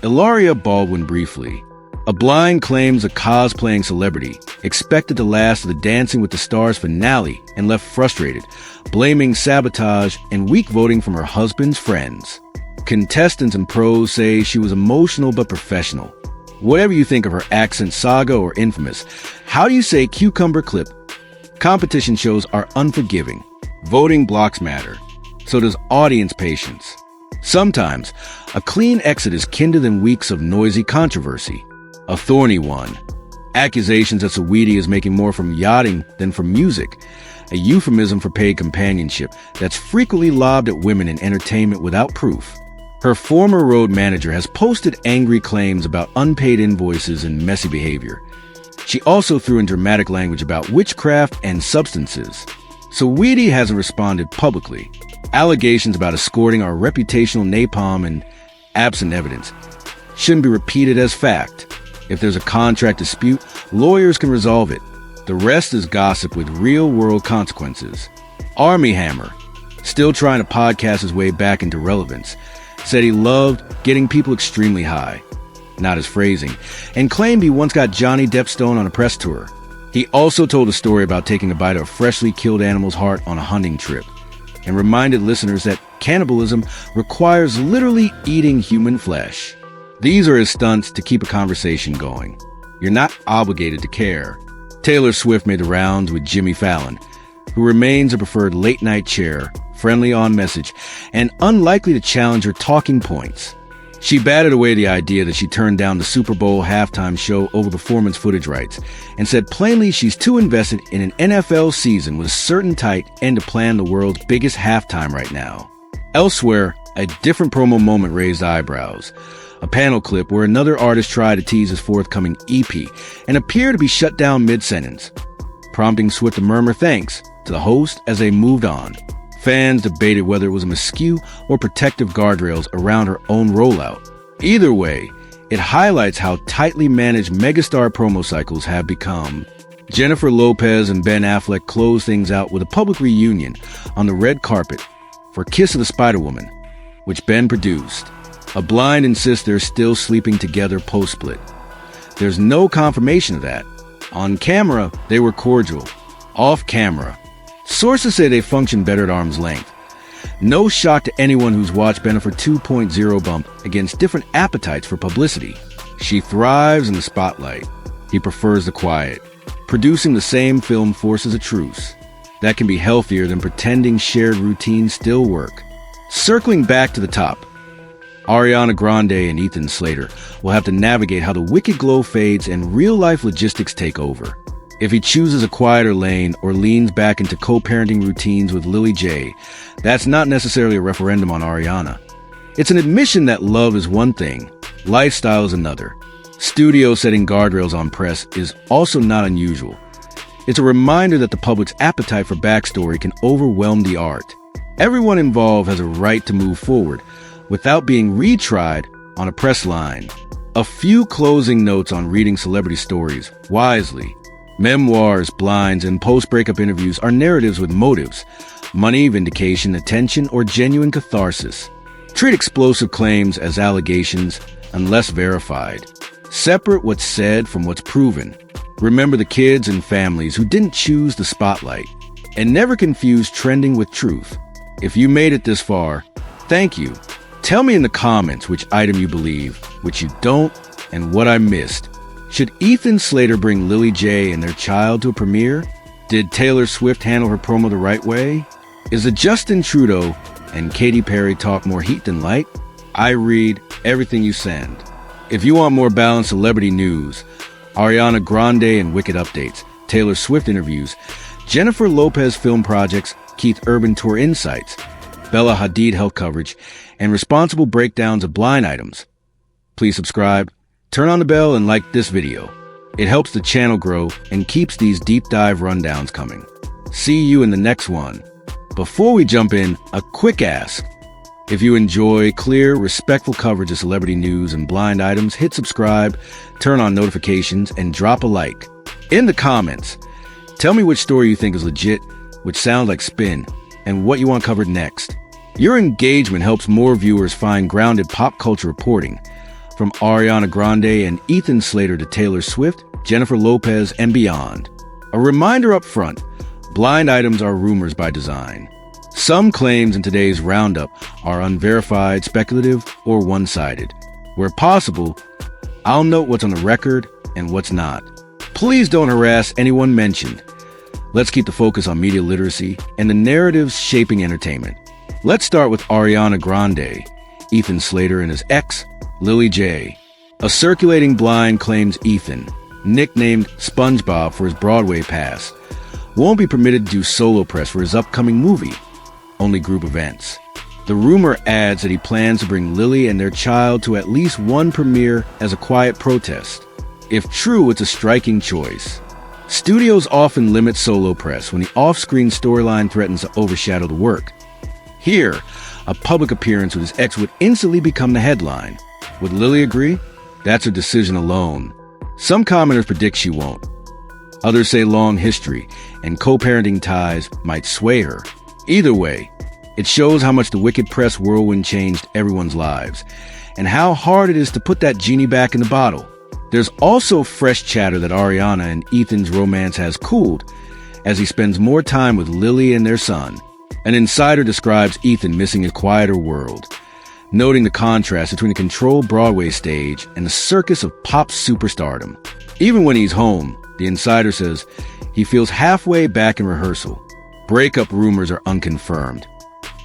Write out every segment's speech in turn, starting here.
Hilaria Baldwin briefly. A blind claims a cosplaying celebrity expected to last to the Dancing with the Stars finale and left frustrated, blaming sabotage and weak voting from her husband's friends. Contestants and pros say she was emotional but professional. Whatever you think of her accent saga or infamous, how do you say cucumber clip? Competition shows are unforgiving. Voting blocks matter. So does audience patience. Sometimes, a clean exit is kinder than weeks of noisy controversy. A thorny one. Accusations that Saweetie is making more from yachting than from music. A euphemism for paid companionship that's frequently lobbed at women in entertainment without proof. Her former road manager has posted angry claims about unpaid invoices and messy behavior. She also threw in dramatic language about witchcraft and substances. Saweetie hasn't responded publicly. Allegations about escorting are reputational napalm and, absent evidence, shouldn't be repeated as fact. If there's a contract dispute, lawyers can resolve it. The rest is gossip with real-world consequences. Army Hammer, still trying to podcast his way back into relevance, said he loved getting people extremely high, not his phrasing, and claimed he once got Johnny Depp stoned on a press tour. He also told a story about taking a bite of a freshly killed animal's heart on a hunting trip, and reminded listeners that cannibalism requires literally eating human flesh. These are his stunts to keep a conversation going. You're not obligated to care. Taylor Swift made the rounds with Jimmy Fallon, who remains a preferred late-night chair, friendly on message, and unlikely to challenge her talking points. She batted away the idea that she turned down the Super Bowl halftime show over performance footage rights, and said plainly she's too invested in an NFL season with a certain tight end to plan the world's biggest halftime right now. Elsewhere, a different promo moment raised eyebrows. A panel clip where another artist tried to tease his forthcoming EP and appeared to be shut down mid-sentence, prompting Swift to murmur thanks to the host as they moved on. Fans debated whether it was a miscue or protective guardrails around her own rollout. Either way, it highlights how tightly managed megastar promo cycles have become. Jennifer Lopez and Ben Affleck closed things out with a public reunion on the red carpet for Kiss of the Spider-Woman, which Ben produced. A blind insists they're still sleeping together post-split. There's no confirmation of that. On camera, they were cordial. Off camera, sources say they function better at arm's length. No shock to anyone who's watched Bennifer 2.0 bump against different appetites for publicity. She thrives in the spotlight. He prefers the quiet. Producing the same film forces a truce. That can be healthier than pretending shared routines still work. Circling back to the top, Ariana Grande and Ethan Slater will have to navigate how the wicked glow fades and real-life logistics take over. If he chooses a quieter lane or leans back into co-parenting routines with Lily J, that's not necessarily a referendum on Ariana. It's an admission that love is one thing, lifestyle is another. Studio setting guardrails on press is also not unusual. It's a reminder that the public's appetite for backstory can overwhelm the art. Everyone involved has a right to move forward without being retried on a press line. A few closing notes on reading celebrity stories wisely. Memoirs, blinds, and post-breakup interviews are narratives with motives, money, vindication, attention, or genuine catharsis. Treat explosive claims as allegations unless verified. Separate what's said from what's proven. Remember the kids and families who didn't choose the spotlight. And never confuse trending with truth. If you made it this far, thank you. Tell me in the comments which item you believe, which you don't, and what I missed. Should Ethan Slater bring Lily J and their child to a premiere? Did Taylor Swift handle her promo the right way? Is the Justin Trudeau and Katy Perry talk more heat than light? I read everything you send. If you want more balanced celebrity news, Ariana Grande and Wicked updates, Taylor Swift interviews, Jennifer Lopez film projects, Keith Urban tour insights, Bella Hadid health coverage, and responsible breakdowns of blind items, please subscribe, turn on the bell, and like this video. It helps the channel grow and keeps these deep dive rundowns coming. See you in the next one. Before we jump in, a quick ask. If you enjoy clear, respectful coverage of celebrity news and blind items, hit subscribe, turn on notifications, and drop a like. In the comments, tell me which story you think is legit, which sounds like spin, and what you want covered next. Your engagement helps more viewers find grounded pop culture reporting. from Ariana Grande and Ethan Slater to Taylor Swift, Jennifer Lopez, and beyond. A reminder up front, blind items are rumors by design. Some claims in today's roundup are unverified, speculative, or one-sided. Where possible, I'll note what's on the record and what's not. Please don't harass anyone mentioned. Let's keep the focus on media literacy and the narratives shaping entertainment. Let's start with Ariana Grande, Ethan Slater and his ex, Lily J. A circulating blind claims Ethan, nicknamed SpongeBob for his Broadway past, won't be permitted to do solo press for his upcoming movie, only group events. The rumor adds that he plans to bring Lily and their child to at least one premiere as a quiet protest. If true, it's a striking choice. Studios often limit solo press when the off-screen storyline threatens to overshadow the work. Here, a public appearance with his ex would instantly become the headline. Would Lily agree? That's her decision alone. Some commenters predict she won't. Others say long history and co-parenting ties might sway her. Either way, it shows how much the wicked press whirlwind changed everyone's lives, and how hard it is to put that genie back in the bottle. There's also fresh chatter that Ariana and Ethan's romance has cooled as he spends more time with Lily and their son. An insider describes Ethan missing a quieter world, noting the contrast between the controlled Broadway stage and the circus of pop superstardom. Even when he's home, the insider says he feels halfway back in rehearsal. Breakup rumors are unconfirmed,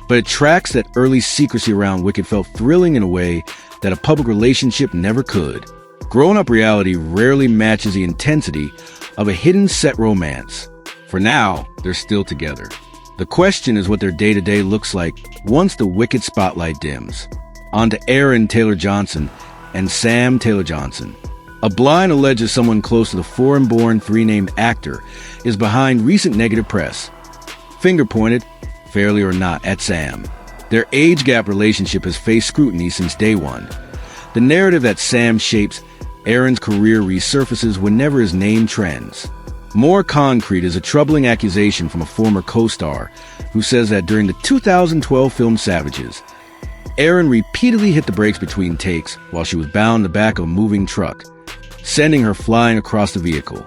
but it tracks that early secrecy around Wicked felt thrilling in a way that a public relationship never could. Grown-up reality rarely matches the intensity of a hidden set romance. For now, they're still together. The question is what their day-to-day looks like once the Wicked spotlight dims. On to Aaron Taylor-Johnson and Sam Taylor-Johnson. A blind alleges someone close to the foreign-born three-named actor is behind recent negative press. Finger pointed, fairly or not, at Sam. Their age gap relationship has faced scrutiny since day one. The narrative that Sam shapes Aaron's career resurfaces whenever his name trends. More concrete is a troubling accusation from a former co-star who says that during the 2012 film Savages, Aaron repeatedly hit the brakes between takes while she was bound in the back of a moving truck, sending her flying across the vehicle.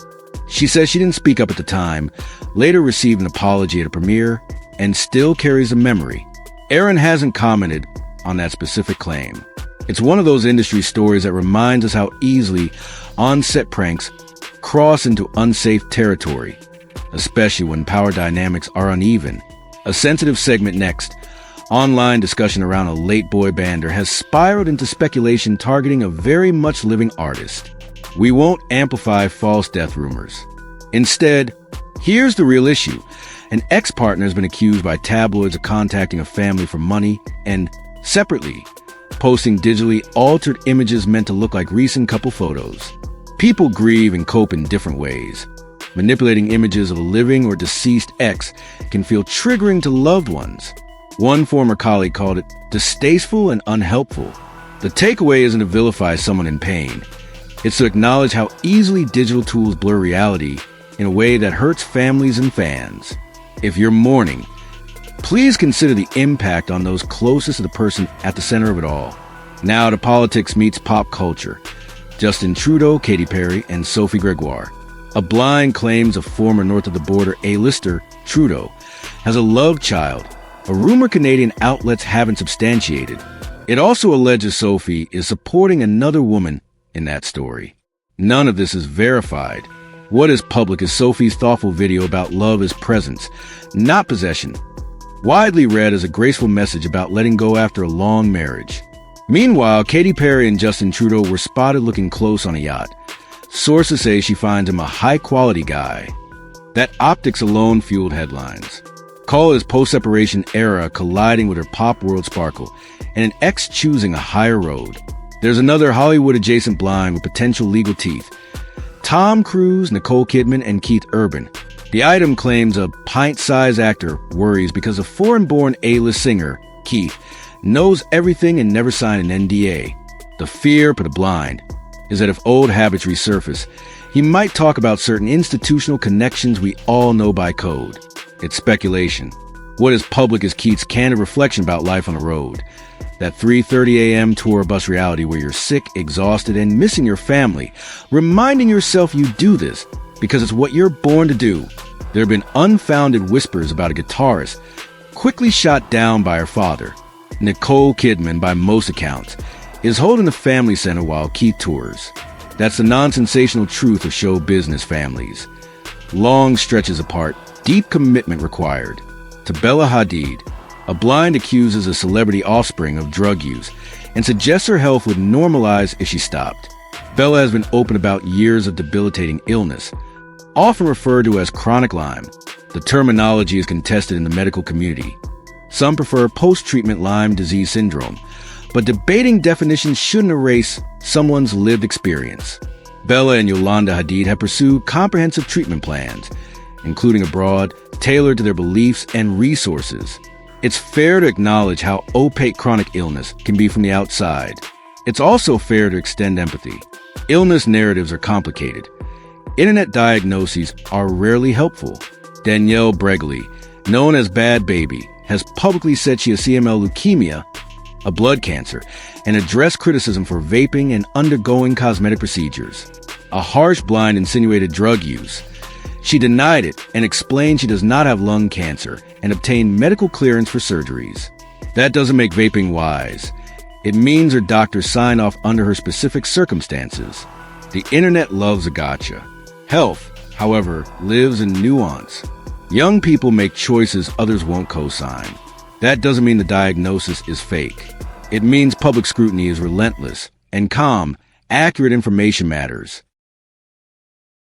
She says she didn't speak up at the time, later received an apology at a premiere, and still carries a memory. Aaron hasn't commented on that specific claim. It's one of those industry stories that reminds us how easily on-set pranks cross into unsafe territory, especially when power dynamics are uneven. A sensitive segment next. Online discussion around a late boy bander has spiraled into speculation targeting a very much living artist. We won't amplify false death rumors. Instead, here's the real issue. An ex-partner has been accused by tabloids of contacting a family for money and, separately, posting digitally altered images meant to look like recent couple photos. People grieve and cope in different ways. Manipulating images of a living or deceased ex can feel triggering to loved ones. One former colleague called it distasteful and unhelpful. The takeaway isn't to vilify someone in pain. It's to acknowledge how easily digital tools blur reality in a way that hurts families and fans. If you're mourning, please consider the impact on those closest to the person at the center of it all. Now to politics meets pop culture. Justin Trudeau, Katy Perry, and Sophie Gregoire. A blind claims a former north-of-the-border A-lister, Trudeau, has a love child, a rumor Canadian outlets haven't substantiated. It also alleges Sophie is supporting another woman in that story. None of this is verified. What is public is Sophie's thoughtful video about love as presence, not possession, widely read as a graceful message about letting go after a long marriage. Meanwhile, Katy Perry and Justin Trudeau were spotted looking close on a yacht. Sources say she finds him a high-quality guy. That optics alone fueled headlines. Call it his post-separation era colliding with her pop world sparkle, and an ex choosing a higher road. There's another Hollywood-adjacent blind with potential legal teeth. Tom Cruise, Nicole Kidman, and Keith Urban. The item claims a pint-sized actor worries because a foreign-born A-list singer, Keith, knows everything and never signed an NDA. The fear for the blind is that if old habits resurface, he might talk about certain institutional connections we all know by code. It's speculation. What is public is Keith's candid reflection about life on the road. That 3:30 a.m. tour bus reality where you're sick, exhausted, and missing your family, reminding yourself you do this because it's what you're born to do. There have been unfounded whispers about a guitarist quickly shot down by her father. Nicole Kidman, by most accounts, is holding the family center while Keith tours. That's the non-sensational truth of show business families. Long stretches apart, deep commitment required. To Bella Hadid, a blind accuses a celebrity offspring of drug use and suggests her health would normalize if she stopped. Bella has been open about years of debilitating illness, often referred to as chronic Lyme. The terminology is contested in the medical community. Some prefer post-treatment Lyme disease syndrome, but debating definitions shouldn't erase someone's lived experience. Bella and Yolanda Hadid have pursued comprehensive treatment plans, including abroad, tailored to their beliefs and resources. It's fair to acknowledge how opaque chronic illness can be from the outside. It's also fair to extend empathy. Illness narratives are complicated. Internet diagnoses are rarely helpful. Danielle Bregley, known as Bad Baby, has publicly said she has CML leukemia, a blood cancer, and addressed criticism for vaping and undergoing cosmetic procedures. A harsh blind insinuated drug use. She denied it and explained she does not have lung cancer and obtained medical clearance for surgeries. That doesn't make vaping wise. It means her doctor signed off under her specific circumstances. The internet loves a gotcha. Health, however, lives in nuance. Young people make choices others won't co-sign. That doesn't mean the diagnosis is fake. It means public scrutiny is relentless and calm, accurate information matters.